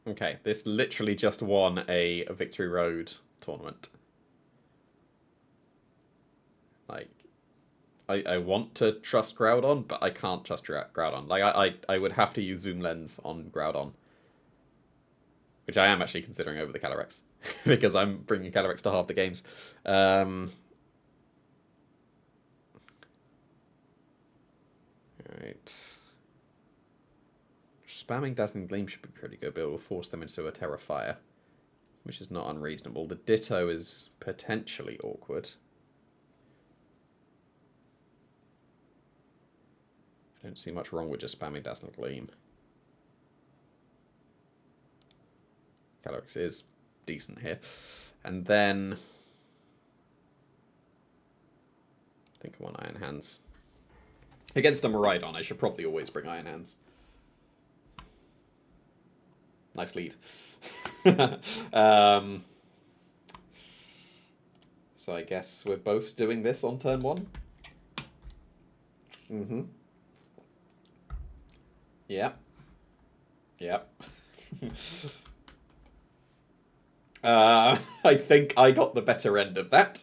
Okay, this literally just won a Victory Road tournament. Like, I want to trust Groudon, but I can't trust Groudon. Like, I would have to use Zoom Lens on Groudon, which I am actually considering over the Calyrex, because I'm bringing Calyrex to half the games. Alright. Spamming Dazzling Gleam should be pretty good, but it will force them into a Terra Fire, which is not unreasonable. The Ditto is potentially awkward. I don't see much wrong with just spamming Dazzling Gleam. Calyrex is decent here. And then I think I want Iron Hands. Against a Miraidon, I should probably always bring Iron Hands. Nice lead. So I guess we're both doing this on turn 1. Mm-hmm. Yep. Yep. I think I got the better end of that.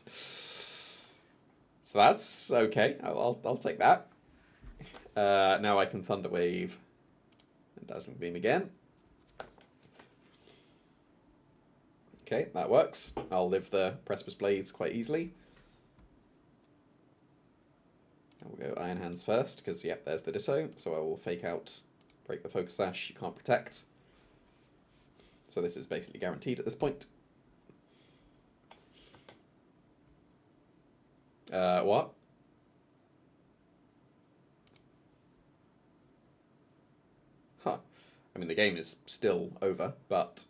So that's okay. I'll take that. Now I can Thunder Wave and Dazzling Beam again. Okay, that works. I'll live the Precipice Blades quite easily. We'll go Iron Hands first, because, yep, there's the Ditto. So I will fake out, break the Focus Sash, you can't protect. So this is basically guaranteed at this point. What? Huh. I mean, the game is still over, but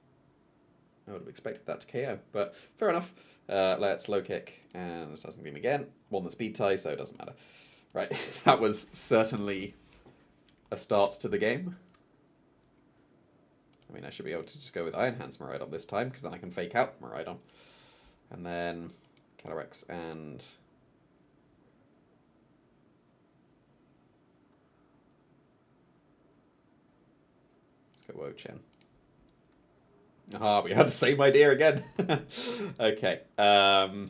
I would have expected that to KO. But fair enough. Let's low kick, and this doesn't beam again. Won the speed tie, so it doesn't matter. Right, that was certainly a start to the game. I mean, I should be able to just go with Iron Hands Miraidon this time, because then I can fake out Miraidon. And then Calyrex and... let's go Wo-Chen. Aha, we had the same idea again. Okay. So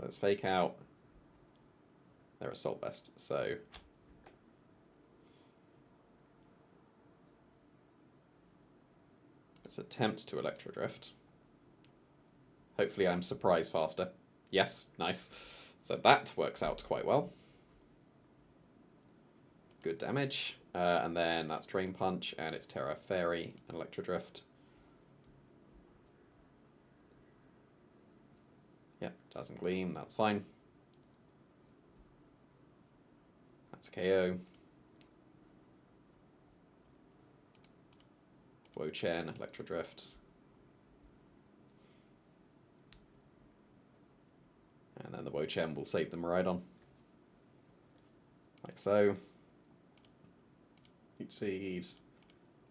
let's fake out their Assault Vest. So let's attempt to Electro Drift. Hopefully I'm surprise faster. Yes, nice. So that works out quite well. Good damage. And then that's Drain Punch, and it's Terra Fairy and Electro Drift. Yep, doesn't Gleam, that's fine. That's a KO. Wo-Chen, Electro Drift. And then the Wo-Chen will save the Miraidon. Like so. Heat Seed,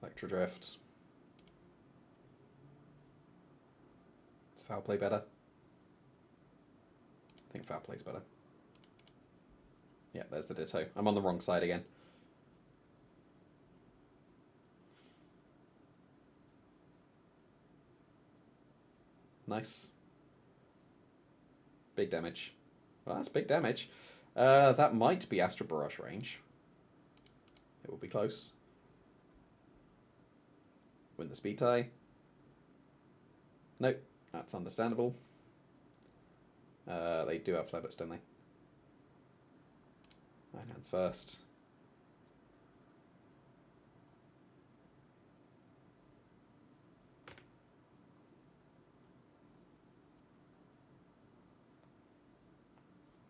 Electro Drift. Is Foul Play better? I think Foul Play's better. Yeah, there's the Ditto. I'm on the wrong side again. Nice. Big damage. Well, that's big damage. That might be Astral Barrage range. It will be close. Win the speed tie. Nope, that's understandable. They do have Flare Blitz, don't they? Iron Hands first.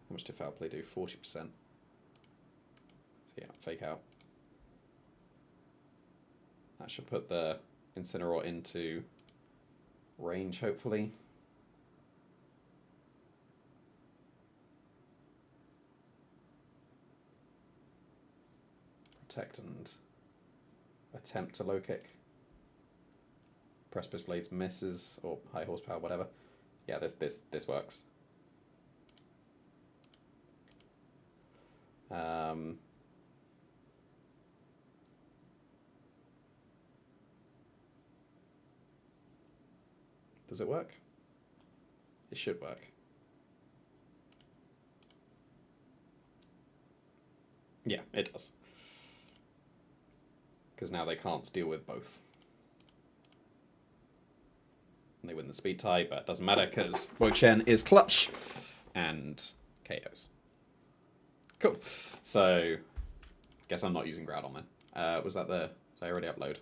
How much did Foul Play do? 40%. So yeah, fake out. That should put the Incineroar into range, hopefully. Protect and attempt to low kick. Precipice Blades misses, or high horsepower, whatever. Yeah, this works. Does it work? It should work. Yeah, it does. Because now they can't deal with both. And they win the speed tie, but it doesn't matter because Wo-Chen is clutch and KOs. Cool. So, guess I'm not using Groudon then. Was that the... Did I already upload?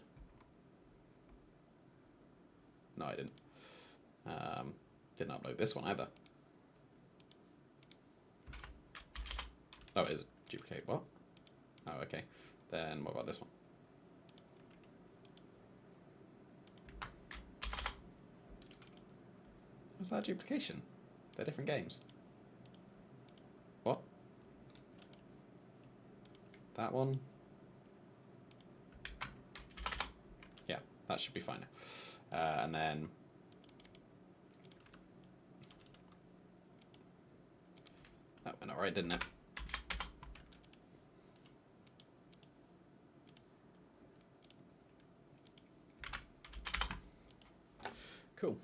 No, I didn't. Didn't upload this one either. Oh, it is duplicate. What? Oh, okay. Then what about this one? Was that duplication? They're different games. What? That one? Yeah, that should be fine. And then... That went alright, didn't it? Cool.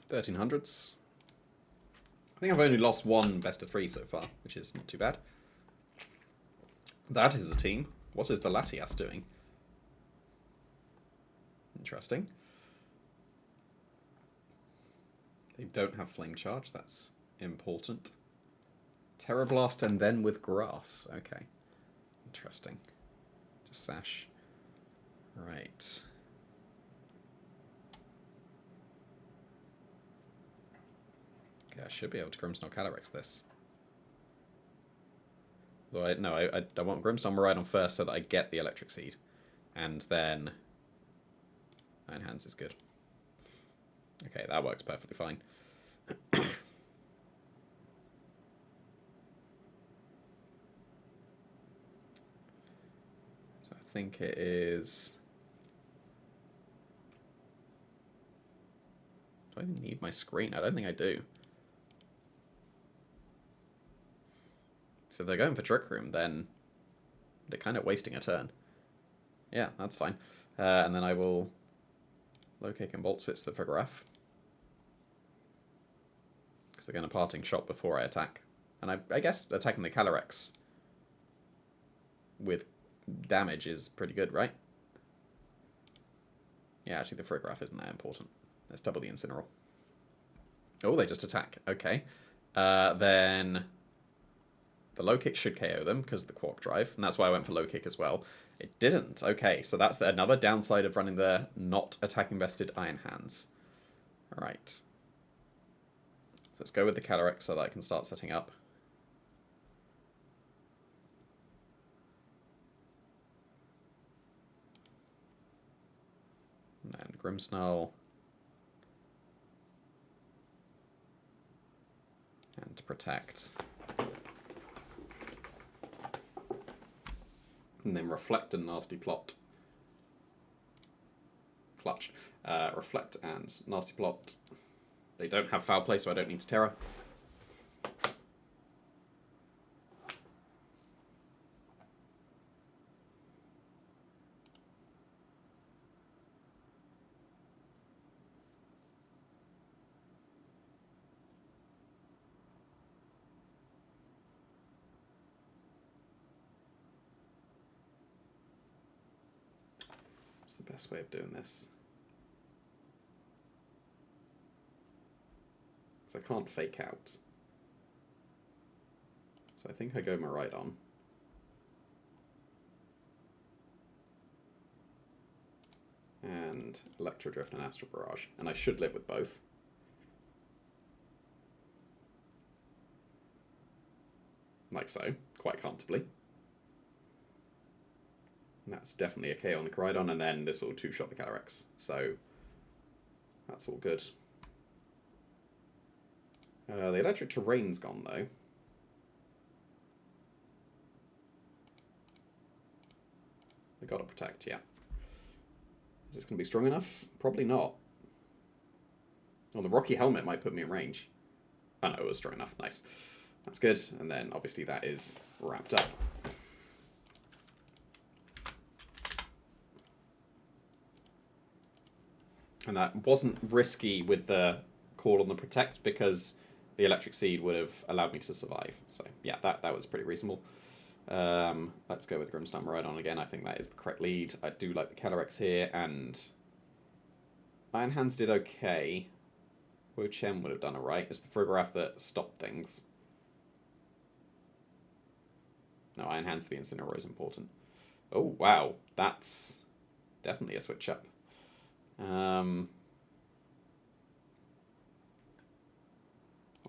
1300s. I think I've only lost one best of 3 so far, which is not too bad. That is a team. What is the Latias doing? Interesting. They don't have Flame Charge, that's important. Terra Blast and then with Grass. Okay. Interesting. Just Sash. Right. Okay, I should be able to Grimmsnarl Calyrex this. Though I want Grimmsnarl Miraidon first so that I get the Electric Seed. And then... Iron Hands is good. Okay, that works perfectly fine. So I think it is... Do I even need my screen? I don't think I do. So if they're going for Trick Room, then they're kind of wasting a turn. Yeah, that's fine. And then I will Low Kick and Bolt Switch the Vigoraph. Because they're going to Parting Shot before I attack. And I guess attacking the Calyrex with damage is pretty good, right? Yeah, actually the Vigoraph isn't that important. Let's double the Incineroar. Oh, they just attack. Okay. Then... The Low Kick should KO them because of the Quark Drive, and that's why I went for Low Kick as well. It didn't. Okay, so that's another downside of running the not attacking vested Iron Hands. Alright. So let's go with the Calyrex so that I can start setting up. And then Grimmsnarl. And to protect... And then Reflect and Nasty Plot. Clutch. Reflect and Nasty Plot. They don't have Foul Play, so I don't need to Terra. The best way of doing this. Because I can't fake out. So I think I go Miraidon. And Electro Drift and Astral Barrage. And I should live with both. Like so, quite comfortably. And that's definitely a KO on the Koraidon, and then this will two-shot the Calyrex. So that's all good. The Electric Terrain's gone, though. They gotta protect, yeah. Is this gonna be strong enough? Probably not. Oh, the Rocky Helmet might put me in range. Oh no, it was strong enough. Nice. That's good. And then obviously that is wrapped up. And that wasn't risky with the call on the protect because the electric seed would have allowed me to survive. So yeah, that was pretty reasonable. Let's go with Grimstone right on again. I think that is the correct lead. I do like the Calyrex here, and Iron Hands did okay. Wo Chen would have done alright. It's the Frograph that stopped things. No, Iron Hands for the Incineroar is important. Oh, wow. That's definitely a switch up. Well,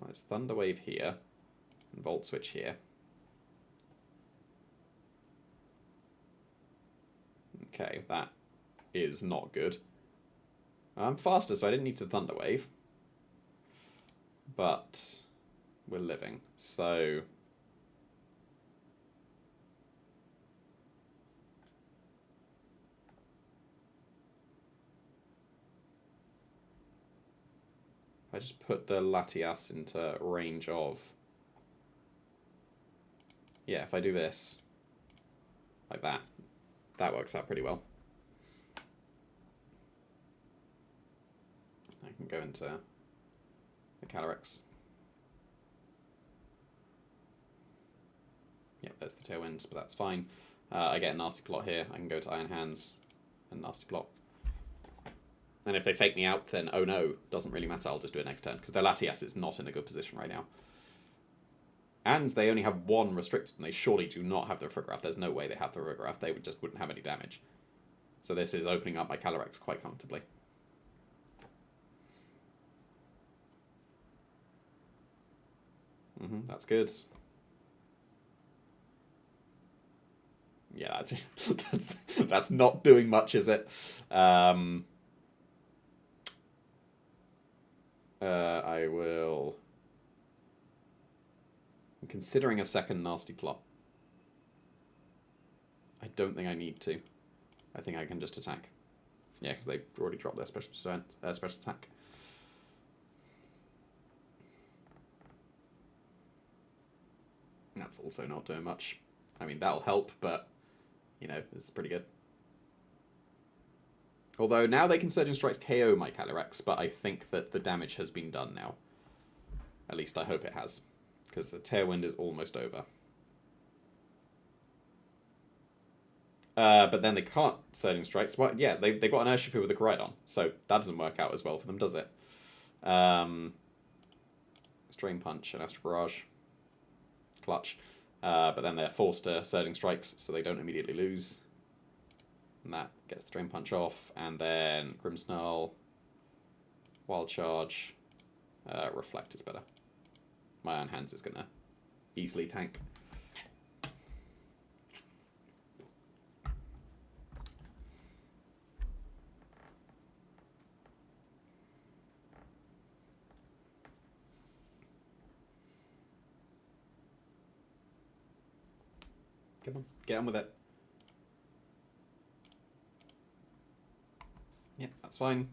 it's Thunder Wave here, and Volt Switch here. Okay, that is not good. I'm faster, so I didn't need to Thunder Wave. But we're living, so... I just put the Latias into range of... Yeah, if I do this, like that, that works out pretty well. I can go into the Calyrex. Yep, there's the Tailwind, but that's fine. I get a Nasty Plot here. I can go to Iron Hands and Nasty Plot. And if they fake me out, then oh no, doesn't really matter. I'll just do it next turn because their Latias is not in a good position right now. And they only have one restricted, and they surely do not have the Frograph. There's no way they have the Frograph. They wouldn't have any damage. So this is opening up my Calyrex quite comfortably. That's good. Yeah, that's not doing much, is it? I will... I'm considering a second Nasty Plot. I don't think I need to. I think I can just attack. Yeah, because they've already dropped their special attack. That's also not doing much. I mean, that'll help, but, you know, this is pretty good. Although now they can Surging Strikes KO my Calyrex, but I think that the damage has been done now. At least I hope it has, because the Tailwind is almost over. But then they can't Surging Strikes. Well, yeah, they got an Urshifu with a Koraidon, so that doesn't work out as well for them, does it? Strain Punch and Astral Barrage. Clutch. But then they're forced to Surging Strikes, so they don't immediately lose. And that gets the Drain Punch off, and then Grimmsnarl, Wild Charge, Reflect is better. My Iron Hands is going to easily tank. Come on, get on with it. Yep, that's fine.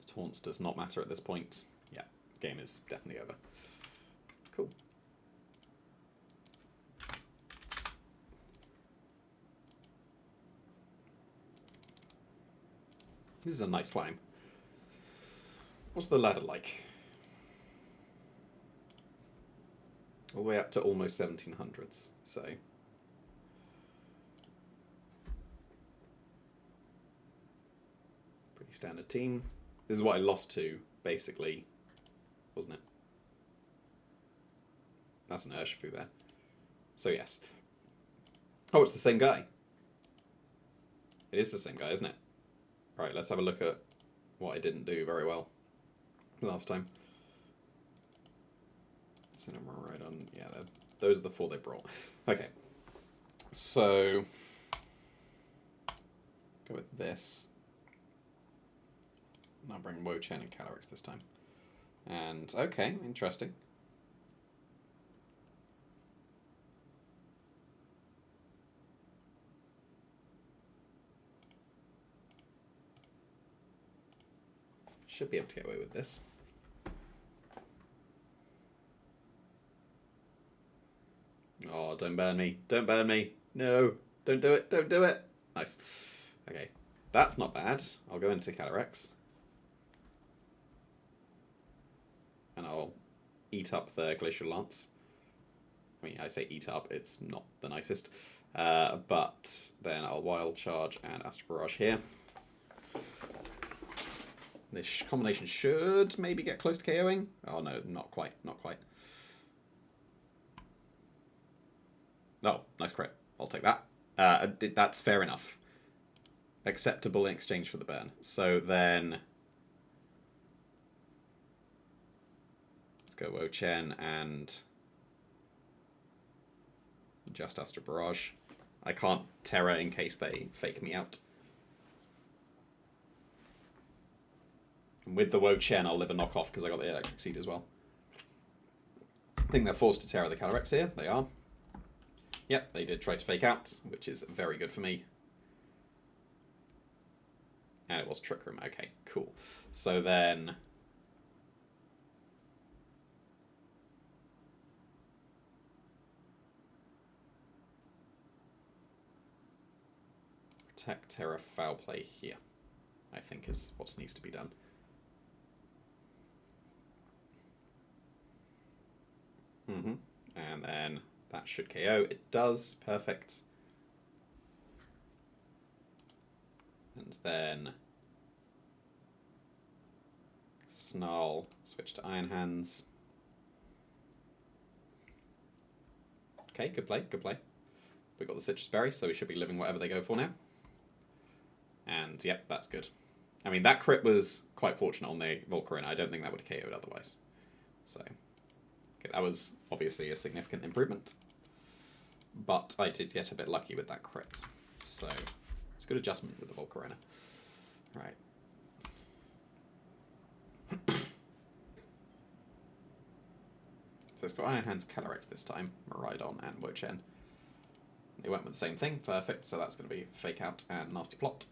The taunts does not matter at this point. Yeah, game is definitely over. Cool. This is a nice climb. What's the ladder like? All the way up to almost 1700s, so... Pretty standard team. This is what I lost to, basically, wasn't it? That's an Urshifu there. So yes. Oh, it's the same guy. It is the same guy, isn't it? Right, let's have a look at what I didn't do very well last time. Right on. Yeah, those are the four they brought. Okay. So go with this. I'll bring Wo Chen and Calyrex this time. And okay, interesting. Should be able to get away with this. Oh, don't burn me. Don't burn me. No. Don't do it. Don't do it. Nice. Okay. That's not bad. I'll go into Calyrex. And I'll eat up the Glacial Lance. I mean, I say eat up, it's not the nicest. But then I'll Wild Charge and Astral Barrage here. This combination should maybe get close to KOing. Oh no, not quite, not quite. Oh, nice crit. I'll take that. That's fair enough. Acceptable in exchange for the burn. So then... let's go Wo-Chen and... just Astral Barrage. I can't Terra in case they fake me out. And with the Wo-Chen, I'll live a knockoff because I got the Electric Seed as well. I think they're forced to Terra the Calyrex here. They are. Yep, they did try to fake out, which is very good for me. And it was Trick Room. Okay, cool. So then... Protect Terra Foul Play here, I think is what needs to be done. And then that should KO. It does. Perfect. And then Snarl, switch to Iron Hands. Okay, good play, good play. We got the Citrus Berry, so we should be living whatever they go for now. And yep, that's good. I mean, that crit was quite fortunate on the Volcarona. I don't think that would have KO'd otherwise. So, okay, that was obviously a significant improvement. But I did get a bit lucky with that crit. So, it's a good adjustment with the Volcarona. Right. So it's got Iron Hands, Calyrex this time, Miraidon and Wo-Chen. They went with the same thing, perfect, so that's going to be Fake Out and Nasty Plot.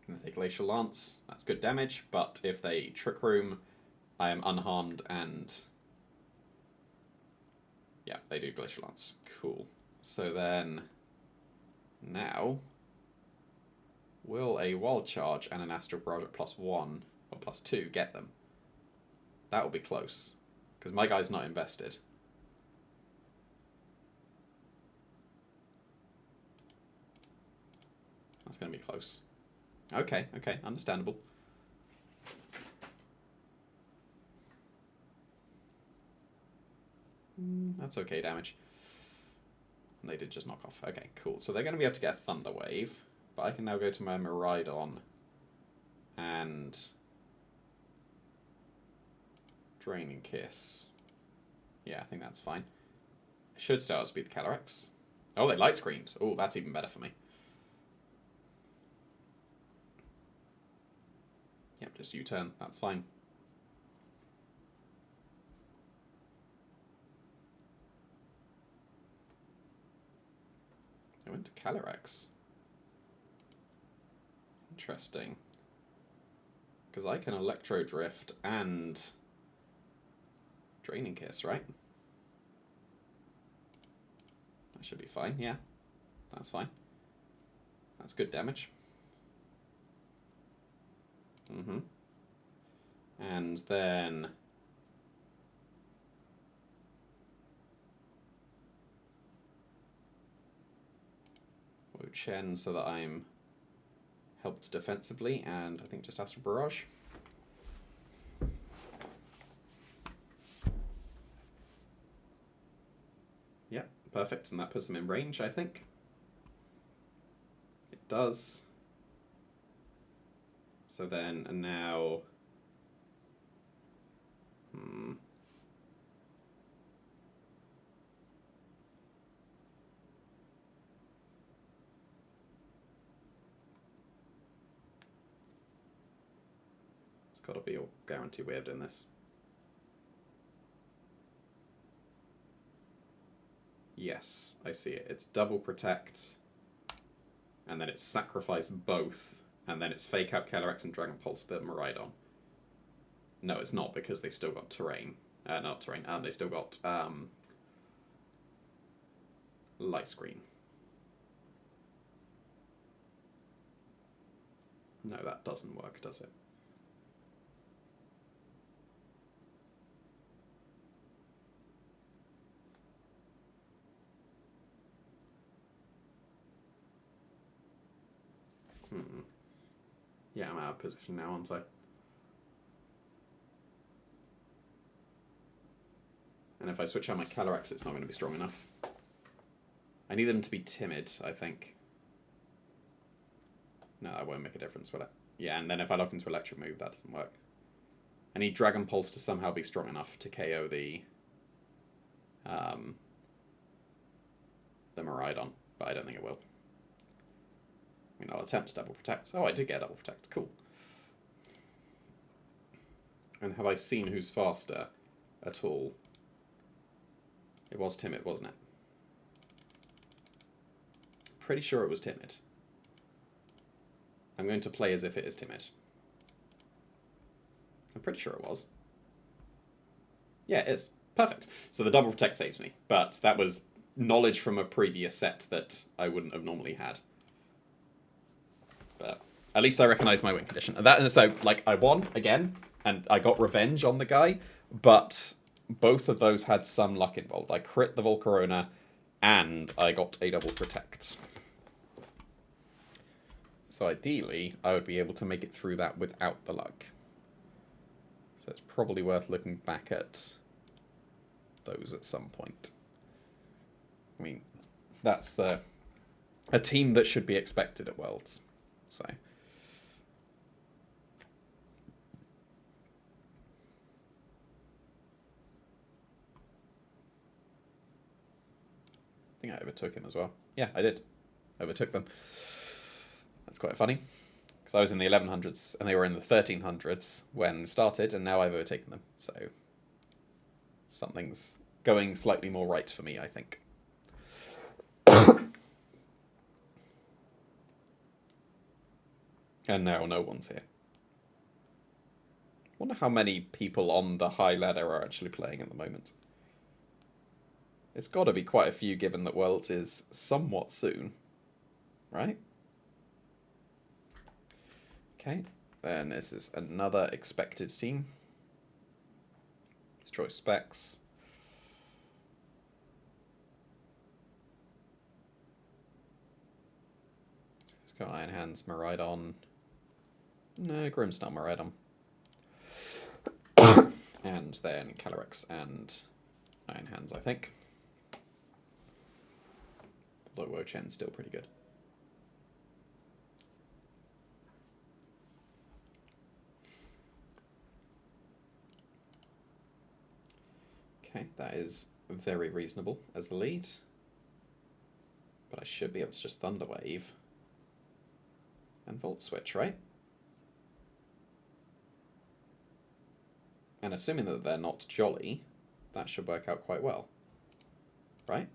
And they take Glacial Lance, that's good damage, but if they Trick Room, I am unharmed and... yeah, they do Glacial Lance. Cool. So then, now, will a Wild Charge and an Astral Barrage at +1 or +2 get them? That will be close, because my guy's not invested. That's going to be close. Okay, okay, understandable. That's okay damage. And they did just knock off. Okay, cool. So they're going to be able to get a Thunder Wave, but I can now go to my Miraidon and Draining Kiss. Yeah, I think that's fine. I should still outspeed the Calyrex. Oh, they Light Screened. Oh, that's even better for me. Yep, just U-turn. That's fine. I went to Calyrex. Interesting. Because I can Electro Drift and Draining Kiss, right? That should be fine, yeah. That's fine. That's good damage. And then... Wo-Chen so that I'm helped defensively, and I think just Astral Barrage. Yep, perfect, and that puts him in range, I think. It does. So then, and now... It's got to be a guarantee way of doing this. Yes, I see it. It's double protect, and then it's sacrifice both, and then it's Fake Out Calyrex and Dragon Pulse the Miraidon. No, it's not, because they've still got terrain. Not terrain. They still got light screen. No, that doesn't work, does it? Yeah, I'm out of position now, aren't I? And if I switch out my Calyrex, it's not going to be strong enough. I need them to be timid, I think. No, that won't make a difference, will it? Yeah, and then if I lock into Electric Move, that doesn't work. I need Dragon Pulse to somehow be strong enough to KO the Miraidon, but I don't think it will. I mean, I'll attempt to double protect. Oh, I did get double protect. Cool. And have I seen who's faster at all? It was timid, wasn't it? Pretty sure it was timid. I'm going to play as if it is timid. I'm pretty sure it was. Yeah, it is. Perfect. So the double protect saves me, but that was knowledge from a previous set that I wouldn't have normally had. But at least I recognise my win condition. And so, like, I won again, and I got revenge on the guy, but both of those had some luck involved. I crit the Volcarona, and I got a double protect. So ideally, I would be able to make it through that without the luck. So it's probably worth looking back at those at some point. I mean, that's a team that should be expected at Worlds. So I think I overtook him as well. Yeah, I did. Overtook them. That's quite funny. Because I was in the 1100s and they were in the 1300s when we started, and now I've overtaken them. So something's going slightly more right for me, I think. And now no one's here. Wonder how many people on the high ladder are actually playing at the moment. It's got to be quite a few, given that Worlds is somewhat soon, right? Okay, then this is another expected team. Destroy specs. Let's go Iron Hands, Miraidon. No, Grimmsnarl, Miraidon. And then Calyrex and Iron Hands, I think. Although Wo-Chen's still pretty good. Okay, that is very reasonable as a lead. But I should be able to just Thunder Wave and Volt Switch, right? And assuming that they're not jolly, that should work out quite well, right?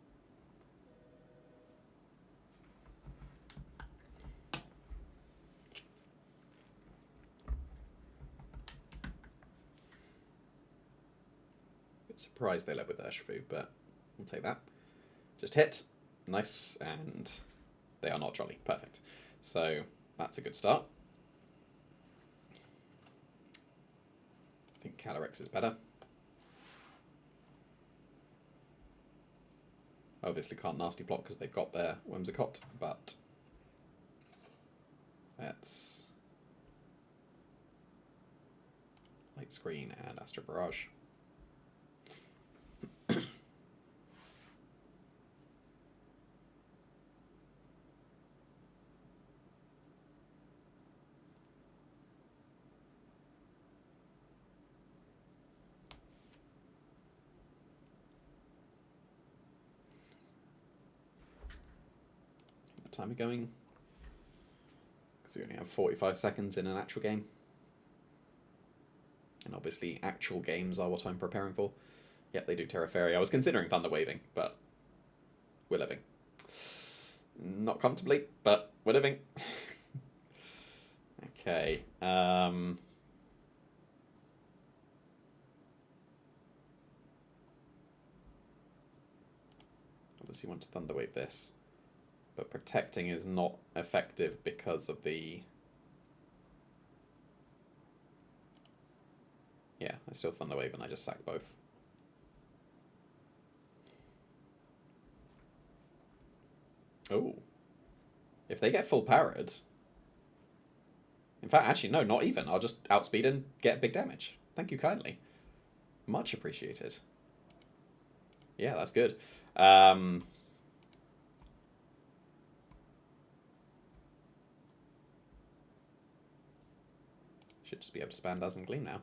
Bit surprised they led with Urshifu, but we'll take that. Just hit, nice, and they are not jolly, perfect. So that's a good start. I think Calyrex is better. Obviously can't nasty block because they've got their Whimsicott, but let's Light Screen and Astro Barrage. Time are going, because we only have 45 seconds in an actual game, and obviously actual games are what I'm preparing for. Yep, they do Terra Fairy. I was considering Thunder Waving, but we're living. Not comfortably, but we're living. Okay. obviously want to Thunderwave this. But protecting is not effective because of the... Yeah, I still Thunderwave and I just sack both. Oh. If they get full powered... In fact, actually, no, not even. I'll just outspeed and get big damage. Thank you kindly. Much appreciated. Yeah, that's good. Should just be able to spam Dazzling Gleam now.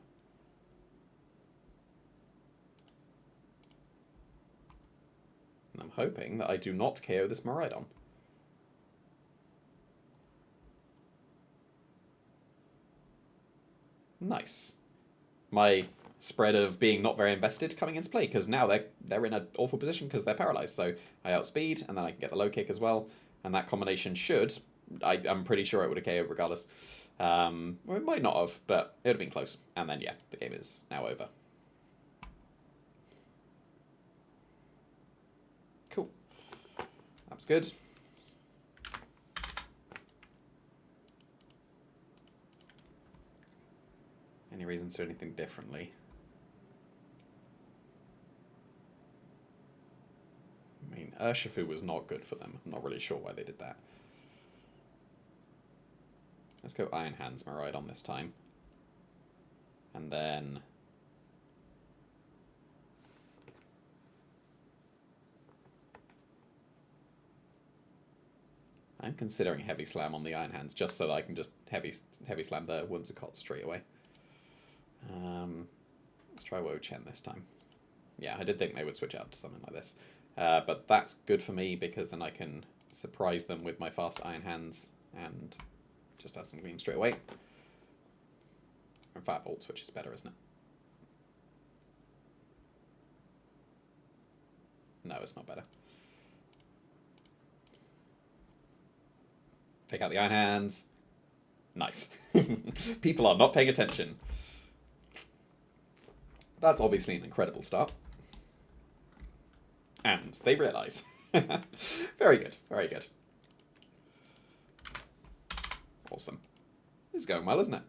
And I'm hoping that I do not KO this Miraidon. Nice. My spread of being not very invested coming into play, because now they're in an awful position because they're paralyzed. So I outspeed, and then I can get the low kick as well. And that combination should... I'm pretty sure it would have KO'd regardless. Well, it might not have, but it would have been close. And then, yeah, the game is now over. Cool. That was good. Any reason to do anything differently? I mean, Urshifu was not good for them. I'm not really sure why they did that. Let's go Iron Hands Miraidon this time. And then... I'm considering Heavy Slam on the Iron Hands just so that I can just heavy slam the Whimsicott straight away. Let's try Wo-Chen this time. Yeah, I did think they would switch out to something like this. But that's good for me because then I can surprise them with my fast Iron Hands and just have some Gleam straight away. In fact, Volt Switch is better, isn't it? No, it's not better. Take out the Iron Hands. Nice. People are not paying attention. That's obviously an incredible start. And they realise. Very good, very good. Awesome. This is going well, isn't it?